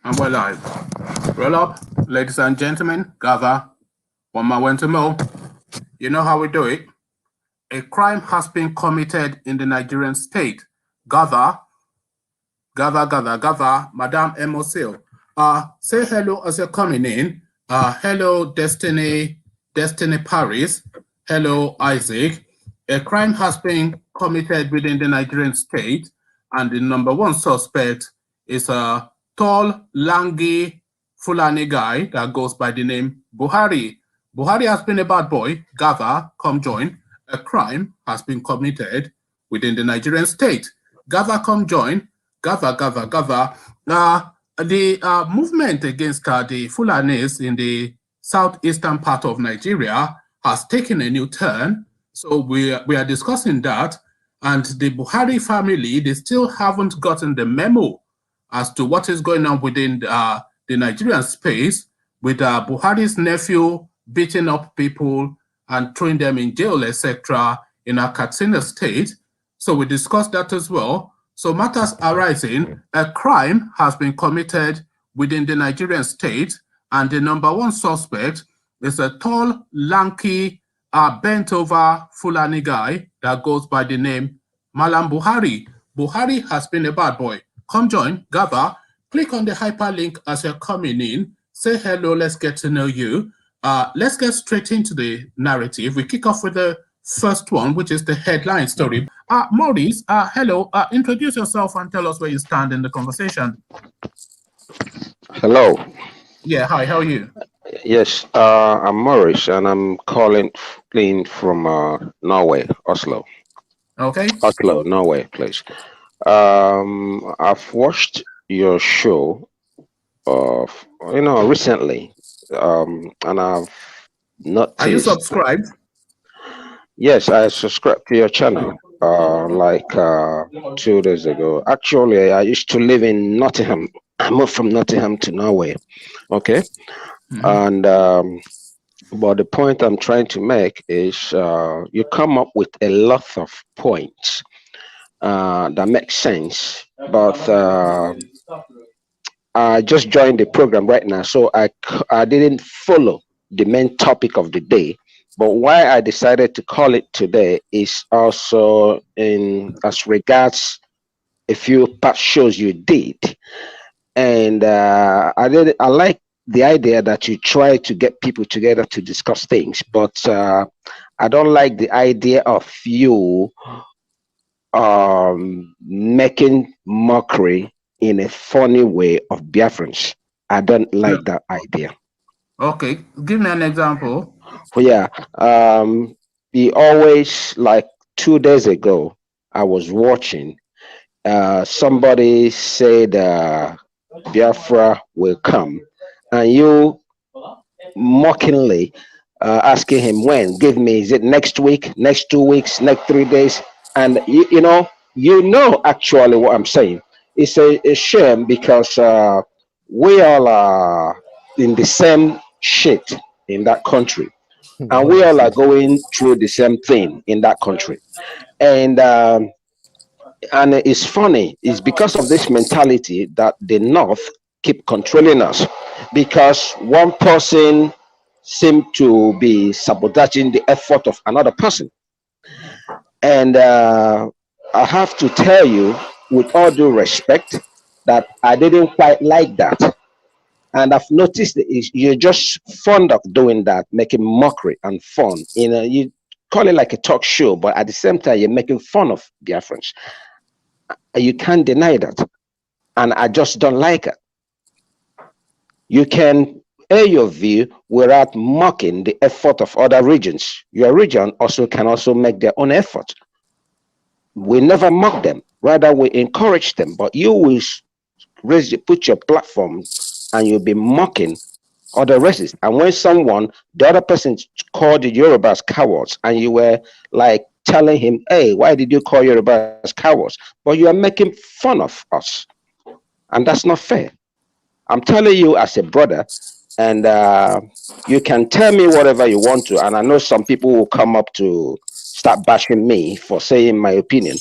And we're live. Roll up, ladies and gentlemen, gather. One man went to mow. You know how we do it. A crime has been committed in the Nigerian state. Gather, gather. Madam Emosil. Say hello as you're coming in. Hello, Destiny Paris. Hello, Isaac. A crime has been committed within the Nigerian state, and the number one suspect is a tall, lanky Fulani guy that goes by the name Buhari. Buhari has been a bad boy. Gather, come join. A crime has been committed within the Nigerian state. Gather, come join. Gather. The movement against the Fulanis in the southeastern part of Nigeria has taken a new turn. So we are discussing that. And the Buhari family, they still haven't gotten the memo as to what is going on within the Nigerian space with Buhari's nephew beating up people and throwing them in jail, etc., in our Katsina state. So we discussed that as well. So matters arising, a crime has been committed within the Nigerian state, and the number one suspect is a tall, lanky, bent-over Fulani guy that goes by the name Mallam Buhari. Buhari has been a bad boy. Come join, gather, click on the hyperlink as you're coming in, say hello, let's get to know you. Let's get straight into the narrative. We kick off with the first one, which is the headline story. Maurice, hello. Introduce yourself and tell us where you stand in the conversation. Hello. Yeah, hi, how are you? Yes, I'm Maurice, and I'm calling from Norway, Oslo. Okay. Oslo, Norway, please. I've watched your show, recently, and I've noticed. Are you subscribed? Yes, I subscribed to your channel like 2 days ago. Actually, I used to live in Nottingham. I moved from Nottingham to Norway. Okay. And but the point I'm trying to make is you come up with a lot of points that make sense, but I just joined the program right now, so I didn't follow the main topic of the day. But why I decided to call it today is also in as regards a few past shows you did, and I like the idea that you try to get people together to discuss things, but I don't like the idea of you making mockery in a funny way of Biafrans. I don't like that idea. Okay, give me an example. Well, yeah, we always, like 2 days ago, I was watching. Somebody said Biafra will come, and you mockingly asking him when. Give me, is it next week, next 2 weeks, next 3 days? And you know actually what I'm saying. It's a shame because we all are in the same shit in that country, and we all are going through the same thing in that country. And it's funny. It's because of this mentality that the North keep controlling us, because one person seemed to be sabotaging the effort of another person. And I have to tell you, with all due respect, that I didn't quite like that. And I've noticed that you're just fond of doing that, making mockery and fun. You call it like a talk show, but at the same time, you're making fun of Biafrans. You can't deny that. And I just don't like it. You can air your view without mocking the effort of other regions. Your region also can also make their own effort. We never mock them, rather we encourage them. But you will put your platform and you'll be mocking other races. And when the other person called the Yorubas cowards, and you were like telling him, hey, why did you call Yorubas cowards? But you are making fun of us. And that's not fair. I'm telling you as a brother, and you can tell me whatever you want to. And I know some people will come up to start bashing me for saying my opinion.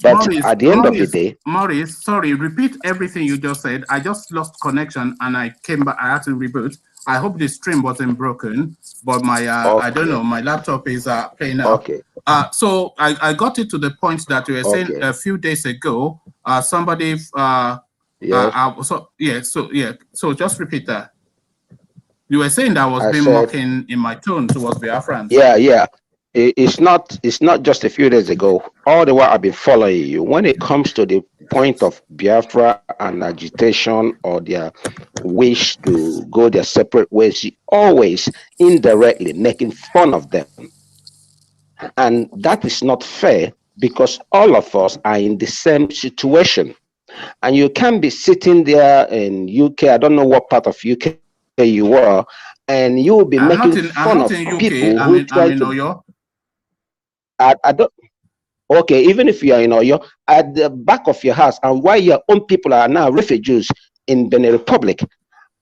But at the end of the day, Maurice, sorry, repeat everything you just said. I just lost connection and I came back. I had to reboot. I hope the stream wasn't broken, but my I don't know, my laptop is playing up. Okay. So I got it to the point that you were saying a few days ago. Somebody. So just repeat that. You were saying that I was being mocking in my tone towards Biafran. Yeah. It's not just a few days ago. All the while I've been following you. When it comes to the point of Biafra and agitation or their wish to go their separate ways, you always indirectly making fun of them. And that is not fair, because all of us are in the same situation. And you can't be sitting there in UK, I don't know what part of UK you are, and you will be making fun of people who try to... I don't... Okay, even if you are in Oyo, at the back of your house, and while your own people are now refugees in Benin Republic,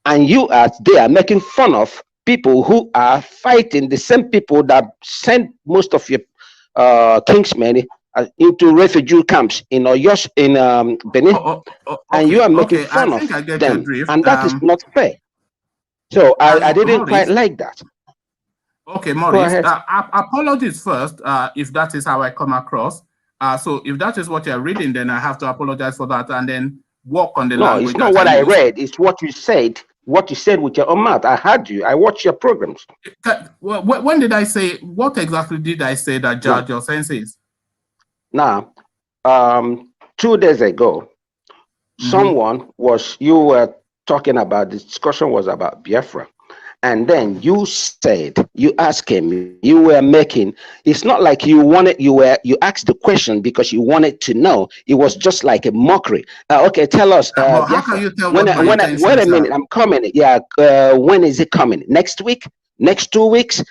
and you are there making fun of people who are fighting the same people that sent most of your kingsmen into refugee camps in Oyo, in Benin, and you are making fun of them, and that is not fair. So I didn't quite like that. Okay, Maurice, apologies first, if that is how I come across. So if that is what you're reading, then I have to apologize for that and then work on the language. No, it's not what I read. It's what you said. What you said with your own mouth. I heard you. I watched your programs. When did I say, what exactly did I say that jarred your senses? Now, 2 days ago, you were talking about, the discussion was about Biafra. And then you said, you asked him, you were making, it's not like you wanted, you asked the question because you wanted to know. It was just like a mockery. Okay, tell us. How can you tell wait a minute, I'm coming. Yeah, when is it coming? Next week? Next 2 weeks?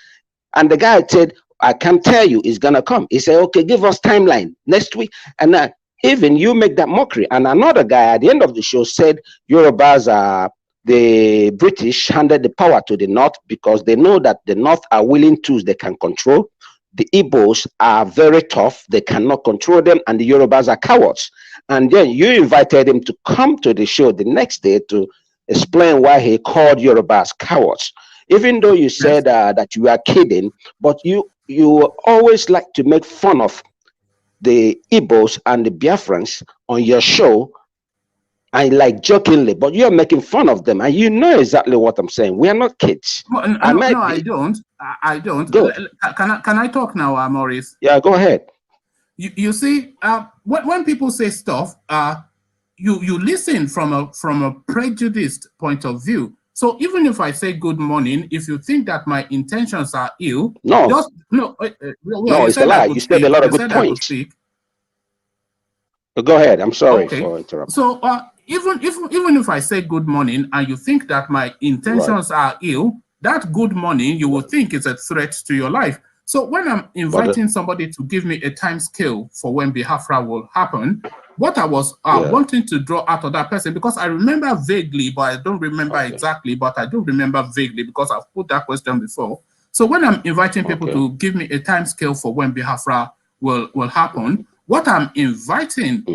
And the guy said, I can't tell you, it's gonna come. He said, okay, give us timeline next week. And even you make that mockery. And another guy at the end of the show said, Yorubas are, the British handed the power to the North because they know that the North are willing tools they can control. The Igbos are very tough, they cannot control them, and the Yorubas are cowards. And then you invited him to come to the show the next day to explain why he called Yorubas cowards. Even though you said that you are kidding, but you always like to make fun of the Igbos and the Biafrans on your show. I like jokingly, but you're making fun of them, and you know exactly what I'm saying. We are not kids. No, I don't. I don't. Good. Can I talk now, Maurice? Yeah, go ahead. You see, when people say stuff, you listen from a prejudiced point of view. So even if I say good morning, if you think that my intentions are ill, no, it's a lie. You said a lot of good points. Go ahead. I'm sorry for interrupting. So even if I say good morning and you think that my intentions are ill, that good morning you will think is a threat to your life. So when I'm inviting somebody to give me a time scale for when Biafra will happen, what I was wanting to draw out of that person, because I remember vaguely, but I don't remember exactly, but I do remember vaguely because I've put that question before. So when I'm inviting people to give me a time scale for when Biafra will happen, what I'm inviting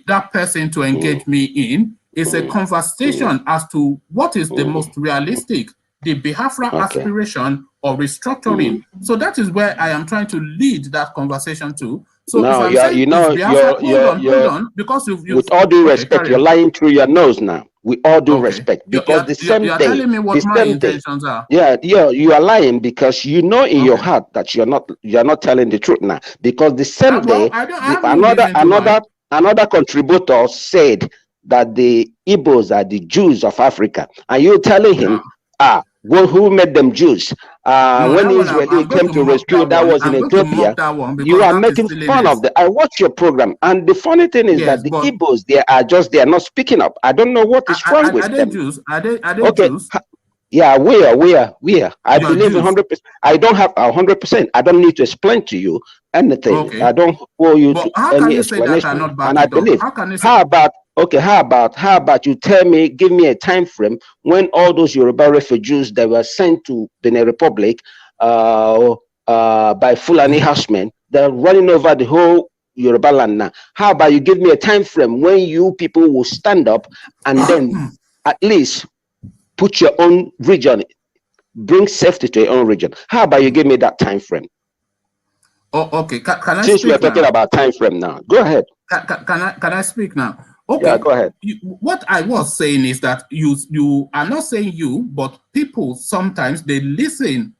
that person to engage me in is a conversation as to what is the most realistic, the Biafra aspiration or restructuring. So that is where I am trying to lead that conversation to. So no, if I'm saying, hold on, because with all due respect, you're lying through your nose now. With all due respect, because the same you're day, telling me what my intentions are. Yeah, you are lying because you know in your heart that you're not telling the truth now. Because the same day, another contributor said that the Igbos are the Jews of Africa, and you're telling him, well, who made them Jews? When Israel came to rescue, that was in Ethiopia. You are making fun of them. I watch your program, and the funny thing is that the Igbos, they are not speaking up. I don't know what is wrong with them. Jews? Are they Jews? Yeah, we are. I believe 100%. I don't have 100%. I don't need to explain to you anything. I don't owe you any explanation. And I believe. How about you tell me, give me a time frame when all those Yoruba refugees that were sent to Benin Republic by Fulani horsemen, they're running over the whole Yoruba land now. How about you give me a time frame when you people will stand up and then at least put your own region, bring safety to your own region? How about you give me that time frame? Oh, okay. Can I Since we are speak talking now? about time frame now, go ahead. Can I speak now? Okay. Yeah, go ahead. What I was saying is that you are not saying you, but people sometimes they listen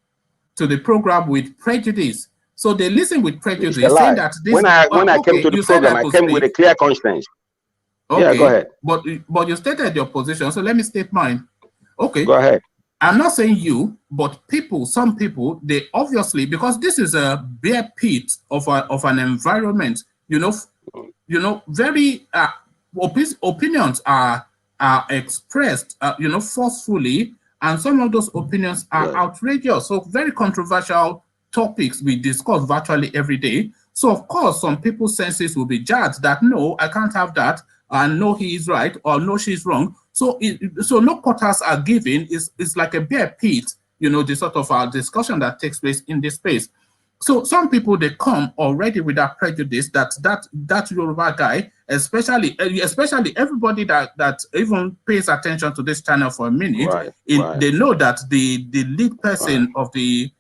to the program with prejudice. So they listen with prejudice, saying that this. When I came Okay, to the you said program, I I could came with a speak. clear conscience. Yeah, go Okay, ahead. but you stated your position, so let me state mine. Okay. Go ahead. I'm not saying you, but people, some people, they obviously, because this is a bare pit of an environment, very opinions are expressed, forcefully, and some of those opinions are outrageous. So very controversial topics we discuss virtually every day. So of course, some people's senses will be judged that no, I can't have that, and no, he is right, or no, she's wrong. So no quotas are given. It's like a bare pit, the sort of discussion that takes place in this space. So some people, they come already with that prejudice that Yoruba guy, especially everybody that even pays attention to this channel for a minute, they know that the lead person of the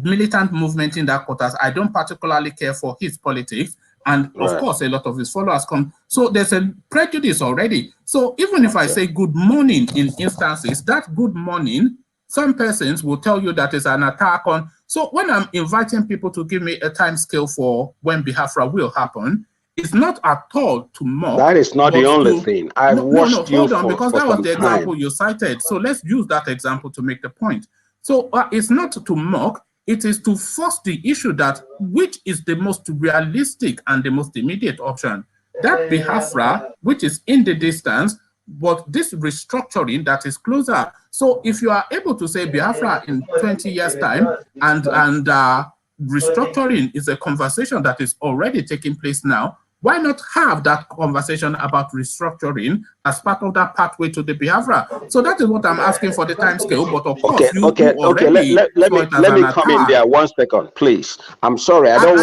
militant movement in that quarters, I don't particularly care for his politics. And of course, a lot of his followers come. So there's a prejudice already. So even if I say good morning in instances, that good morning, some persons will tell you that it's an attack on. So when I'm inviting people to give me a time scale for when Biafra will happen, it's not at all to mock. That is not the only thing. I've watched you hold on, because that was the example time. you cited. So let's use that example to make the point. So it's not to mock. It is to force the issue that which is the most realistic and the most immediate option. That Biafra, which is in the distance, but this restructuring that is closer. So if you are able to say Biafra in 20 years' time and restructuring is a conversation that is already taking place now, why not have that conversation about restructuring as part of that pathway to the Biafra? So that is what I'm asking for the time scale. But of course, you already let me come in there 1 second, please. I'm sorry, I don't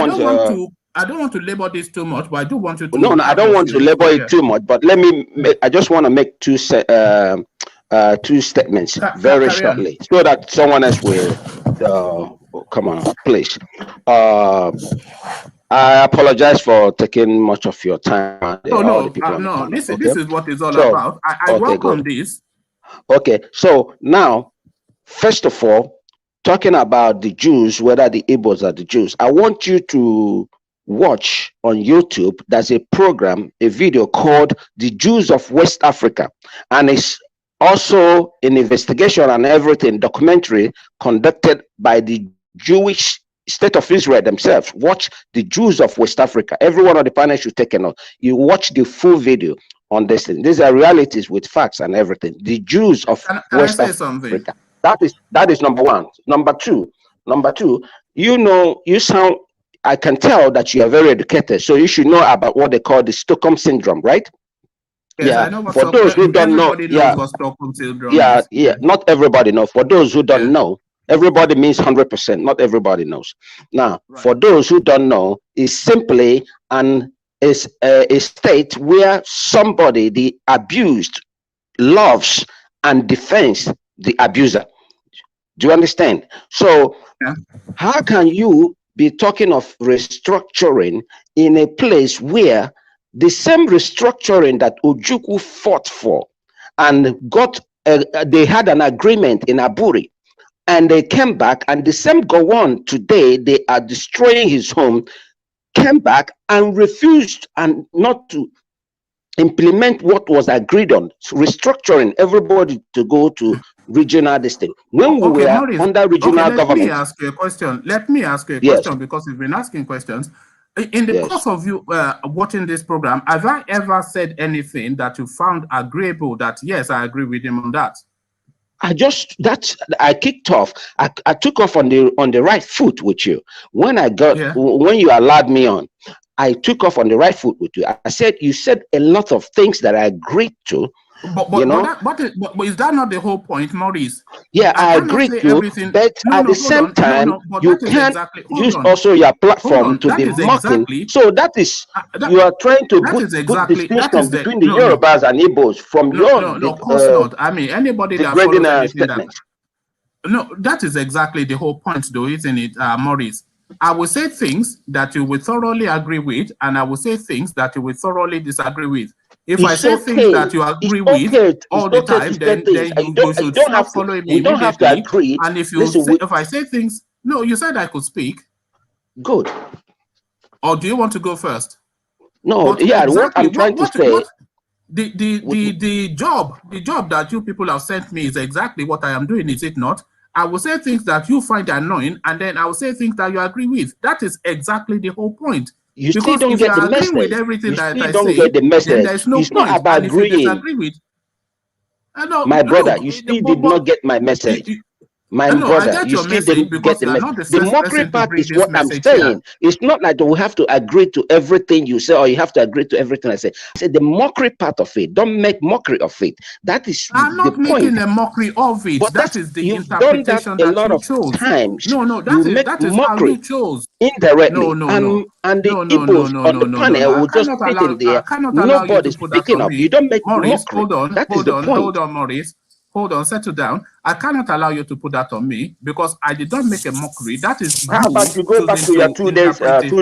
want to labor this too much, but I do want you to. No, I don't want to labor it too much. But let me. I just want to make two statements very shortly, so that someone else will. Come on, please. I apologize for taking much of your time. No. This is what it's all about. I welcome this. Okay, so now, first of all, talking about the Jews, whether the Igbos are the Jews, I want you to watch on YouTube. There's a program, a video called "The Jews of West Africa," and it's also an investigation and everything, documentary conducted by the Jewish State of Israel themselves. Watch "The Jews of West Africa." Everyone on the panel should take a note. You watch the full video on this thing. These are realities with facts and everything. The Jews of West Africa. That is number one. Number two, you sound. I can tell that you are very educated, so you should know about what they call the Stockholm syndrome, right? Yes, I know what for those who don't know, what Stockholm syndrome is. Not everybody knows. For those who don't know, everybody means 100%. Not everybody knows. Now, for those who don't know, it's simply a state where somebody, the abused, loves and defends the abuser. Do you understand? So, how can you be talking of restructuring in a place where the same restructuring that Ojukwu fought for and got, they had an agreement in Aburi, and they came back, and the same go on today, they are destroying his home, came back and refused and not to implement what was agreed on, restructuring everybody to go to regional district. When we were Maurice, under regional government. Let me ask you a question because you've been asking questions. In the course of you watching this program, have I ever said anything that you found agreeable that, yes, I agree with him on that? I kicked off. I took off on the right foot with you. When when you allowed me on, I took off on the right foot with you. I said, you said a lot of things that I agreed to, But is that not the whole point, Maurice? Yeah, I agree to, but at the same time, you can't use also your platform to be mocking. So that is, you are trying to put distinction between the Yorubas and Igbos from your no, of course not. I mean, anybody that follows anything that, no, that is exactly the whole point, though, isn't it, Maurice? I will say things that you will thoroughly agree with, and I will say things that you will thoroughly disagree with. If I say things that you agree with all the time, then you should stop following me immediately. Don't have to agree. And if you say, if I say things, no, you said I could speak. Good. Or do you want to go first? No, but yeah, exactly, what I'm trying to say. The job that you people have sent me is exactly what I am doing, is it not? I will say things that you find annoying, and then I will say things that you agree with. That is exactly the whole point. You still don't get the message. With everything that I don't say, get the message. Then there's no it's point. Not about and agreeing. If you disagree with, my brother, you still did not get my message. My brother, you still didn't get the message. The mockery part is what I'm saying. It's not like we have to agree to everything you say, or you have to agree to everything I say. I said the mockery part of it. Don't make mockery of it. That is I'm not making a mockery of it. But that is the interpretation that you chose. Times. No, that is how you chose. Indirectly. And the Igbos on the panel will just sit in there. Nobody speaking up. You don't make Maurice, mockery. Hold on, Maurice. Hold on, settle down. I cannot allow you to put that on me because I did not make a mockery. That is. How about you go back to your 2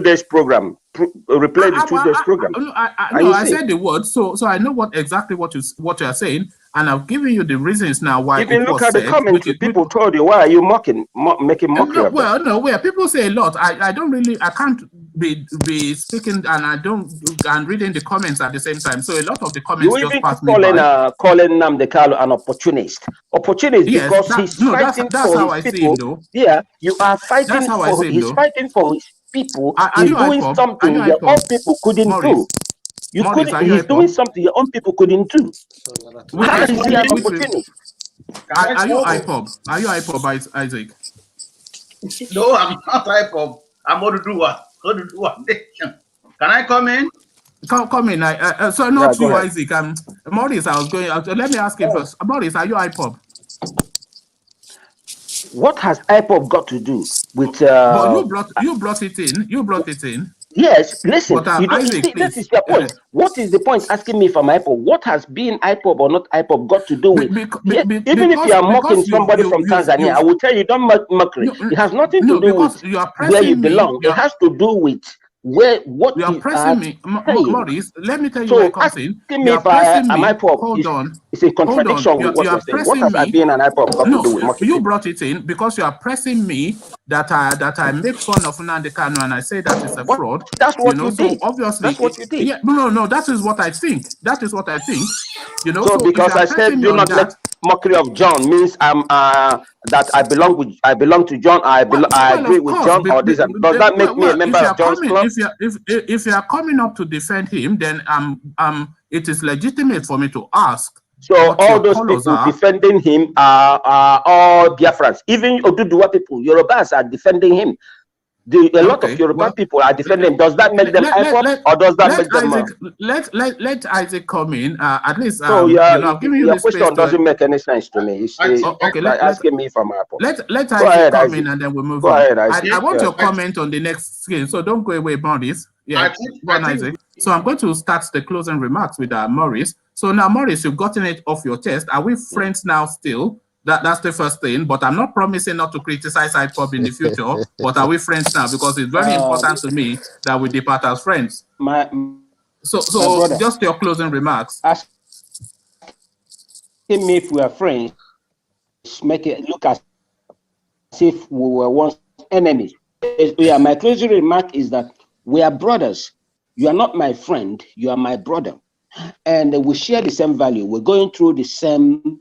days program? Replay the 2 days program. I said the word, so I know exactly what you are saying, and I've given you the reasons now why. You can look at the comments. People told you, why are you making mockery? Where people say a lot. I don't really. I can't be speaking and reading the comments at the same time. So a lot of the comments just pass me by. Calling Namdekalo an opportunist. Opportunist, yes, because he's fighting for his people. Yeah, you are fighting for. He's fighting for his people. He's doing something your own people couldn't do. He's doing something your own people couldn't do. How is he an opportunist? Are you IPOB? Are you IPOB, Isaac? No, I'm not IPOB. I'm going to do what? Can I come in? Come in. So not you, Isaac. Maurice, let me ask you first. Maurice, are you IPOB? What has IPOB got to do with? But you brought it in. You brought it in. Yes, listen. But, Isaac, this is your point. What is the point asking me from IPOB? What has being IPOB or not IPOB got to do with? Even if you are mocking somebody from Tanzania, I will tell you, don't mockery. It has nothing to do with where you belong. It has to do with what you are pressing me, Maurice. Let me tell you where it comes in. You are pressing me. Hold on. It's a contradiction with what you're saying. What has being an IPOB got to do with mockery? You brought it in because you are pressing me that I make fun of Nnamdi Kanu and I say that is a fraud. That's what you did. So obviously, that's what you did. Yeah, no. That is what I think. That is what I think. So because I said do not make mockery of John means that I belong to John. I agree with John. Or this, does that make me a member of John's club? If you are coming up to defend him, then it is legitimate for me to ask. So all those people defending him are all Biafrans. Even Oduduwa people, Yorubas are defending him. A lot of Yoruba people are defending him. Does that make them IPOB, or does that make them? Let Isaac come in. At least so your question doesn't make any sense to me. It's asking me from IPOB. Let Isaac come in and then we move on. Ahead, I want your comment on the next screen, so don't go away, Maurice. Yeah, Isaac. So I'm going to start the closing remarks with Maurice. So now, Maurice, you've gotten it off your chest. Are we friends now still? That's the first thing, but I'm not promising not to criticize IPOB in the future. But are we friends now? Because it's very important to me that we depart as friends. So brother, just your closing remarks. Asking me if we are friends, make it look as if we were once enemies. Yeah, my closing remark is that we are brothers. You are not my friend, you are my brother. And we share the same value. We're going through the same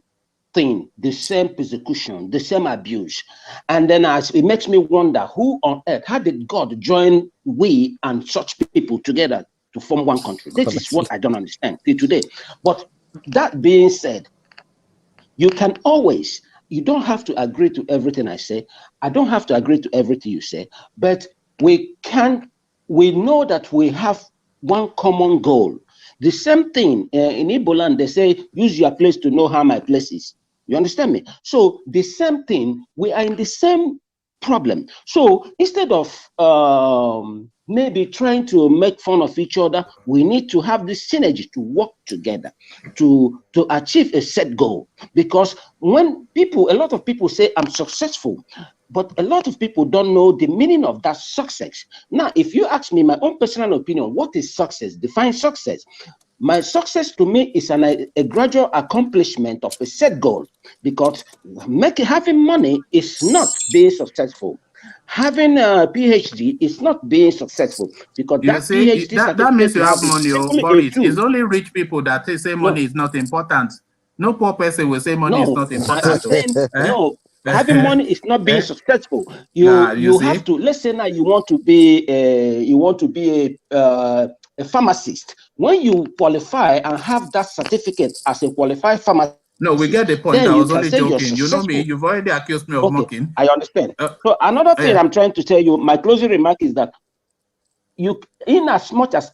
thing, the same persecution, the same abuse. And then it makes me wonder, who on earth, how did God join we and such people together to form one country? This is what I don't understand till today. But that being said, you don't have to agree to everything I say. I don't have to agree to everything you say, but we know that we have one common goal, The same thing in Igbo land, they say, use your place to know how my place is. You understand me? So the same thing, we are in the same problem. So instead of maybe trying to make fun of each other, we need to have this synergy to work together to achieve a set goal. Because when people, a lot of people say I'm successful, but a lot of people don't know the meaning of that success. Now, if you ask me my own personal opinion, what is success? Define success. My success to me is a gradual accomplishment of a set goal, because having money is not being successful. Having a PhD is not being successful, because You that see, PhD that means you have is money, oh, simply Boris. a tool. It's only rich people that say money is not important. No poor person will say money is not important. No, having money is not being successful. Nah, You have to, let's say now you want to be a pharmacist. When you qualify and have that certificate as a qualified pharmacist, no, we get the point. then I was you can only say you're joking. You know successful. me. You've already accused me of mocking. I understand. So another thing I'm trying to tell you, my closing remark is that in as much as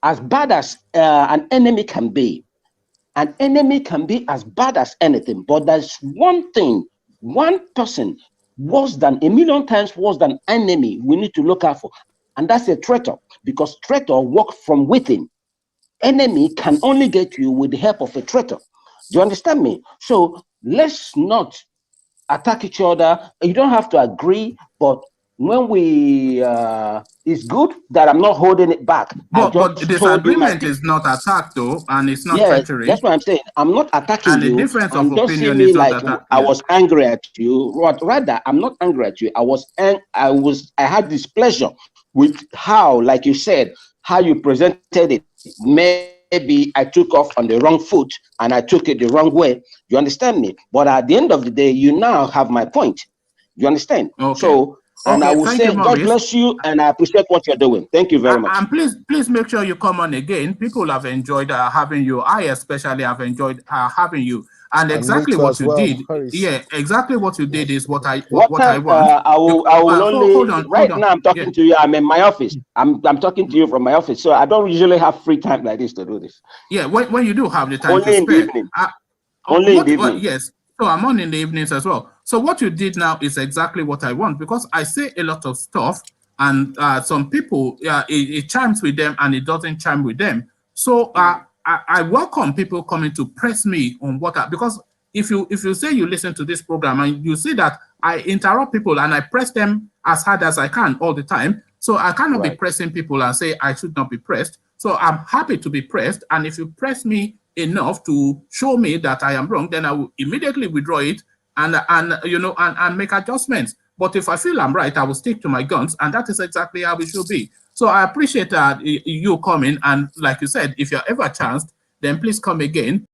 as bad as an enemy can be, an enemy can be as bad as anything. But there's one thing, one person worse than a million times worse than enemy we need to look out for, and that's a traitor, because traitor work from within. Enemy can only get you with the help of a traitor. Do you understand me? So let's not attack each other. You don't have to agree, but when we it's good that I'm not holding it back. But disagreement is not attack though, and it's not treachery. That's what I'm saying. I'm not attacking and you. And the difference and of don't see opinion me is not like attack. I was angry at you. Rather, I'm not angry at you. I had displeasure with how, like you said, how you presented it. Maybe I took off on the wrong foot and I took it the wrong way. You understand me? But at the end of the day, you now have my point. You understand? Okay. So, and I will say, God bless you, and I appreciate what you're doing. Thank you very much. And please make sure you come on again. People have enjoyed having you. I especially have enjoyed having you. And exactly what you did, exactly what you did is what I want. I will only hold on. Right now I'm talking to you. I'm in my office. I'm talking to you from my office, so I don't usually have free time like this to do this. Yeah, when you do have the time only to in spare. The evening. Only in the evening. Yes. So I'm on in the evenings as well. So what you did now is exactly what I want, because I say a lot of stuff, and some people, it chimes with them and it doesn't chime with them. So I welcome people coming to press me on because if you say you listen to this program and you see that I interrupt people and I press them as hard as I can all the time, so I cannot be pressing people and say I should not be pressed. So I'm happy to be pressed, and if you press me enough to show me that I am wrong, then I will immediately withdraw it and make adjustments. But if I feel I'm right, I will stick to my guns, and that is exactly how it should be. So I appreciate you coming, and like you said, if you're ever chanced, then please come again.